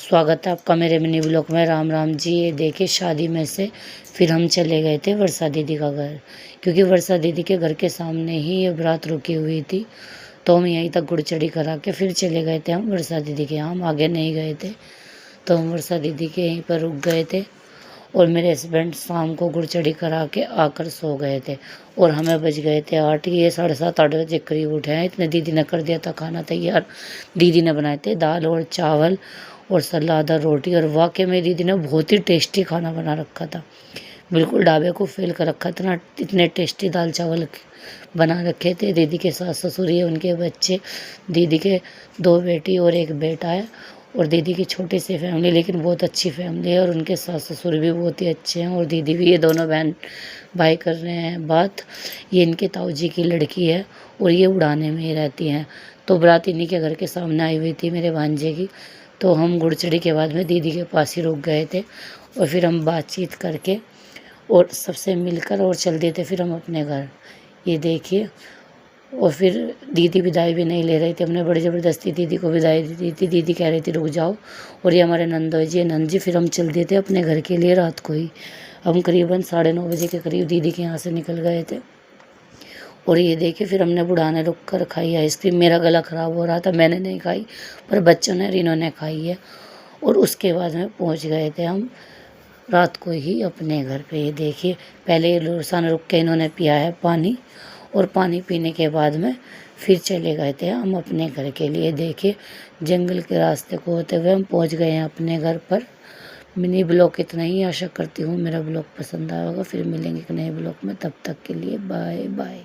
स्वागत है आपका मेरे मिनी ब्लॉग में। राम राम जी। ये देखिए शादी में से फिर हम चले गए थे वर्षा दीदी का घर, क्योंकि वर्षा दीदी के घर के सामने ही ये बारात रुकी हुई थी। तो हम यहीं तक गुड़चड़ी करा के फिर चले गए थे हम वर्षा दीदी के यहाँ। हम आगे नहीं गए थे, तो हम वर्षा दीदी के यहीं पर रुक गए थे। और मेरे हस्बैंड शाम को गुड़चड़ी करा के आकर सो गए थे और हमें बज गए थे 8। ये 7:30 8 बजे करीब उठे हैं। इतने दीदी ने कर दिया था खाना तैयार। दीदी ने बनाए थे दाल और चावल और सलाद और रोटी। और वाकई में दीदी ने बहुत ही टेस्टी खाना बना रखा था, बिल्कुल ढाबे को फेल कर रखा था। इतने टेस्टी दाल चावल बना रखे थे। दीदी के सास ससुर है, उनके बच्चे, दीदी के 2 बेटी और 1 बेटा है। और दीदी की छोटी सी फैमिली लेकिन बहुत अच्छी फैमिली है। और उनके सास ससुर भी बहुत ही अच्छे हैं और दीदी भी। ये दोनों बहन भाई कर रहे हैं बात। ये इनके ताऊ जी की लड़की है और ये उड़ाने में ही रहती हैं। तो बारात इन्हीं के घर के सामने आई हुई थी, मेरे भांजे की। तो हम गुड़चड़ी के बाद में दीदी के पास ही रुक गए थे और फिर हम बातचीत करके और सबसे मिलकर और चल दिए थे फिर हम अपने घर। ये देखिए। और फिर दीदी विदाई भी नहीं ले रही थी, हमने बड़ी ज़बरदस्ती दीदी को विदाई दी थी। दीदी कह रही थी रुक जाओ। और ये हमारे नंदोई जी नंद जी, फिर हम चल दिए थे अपने घर के लिए रात को ही। हम करीबन 9:30 बजे के करीब दीदी के यहाँ से निकल गए थे। और ये देखिए फिर हमने बुढ़ाने रुक कर खाई आइसक्रीम। मेरा गला ख़राब हो रहा था, मैंने नहीं खाई, पर बच्चों ने रीनों ने खाई है। और उसके बाद में पहुँच गए थे हम रात को ही अपने घर पे। ये देखिए पहले लुरसान रुक के इन्होंने पिया है पानी, और पानी पीने के बाद में फिर चले गए थे हम अपने घर के लिए। देखिए जंगल के रास्ते को होते हुए हम पहुंच गए हैं अपने घर पर। मिनी ब्लॉग इतना ही। आशा करती हूँ मेरा ब्लॉग पसंद आया होगा। फिर मिलेंगे एक नए ब्लॉग में, तब तक के लिए बाय बाय।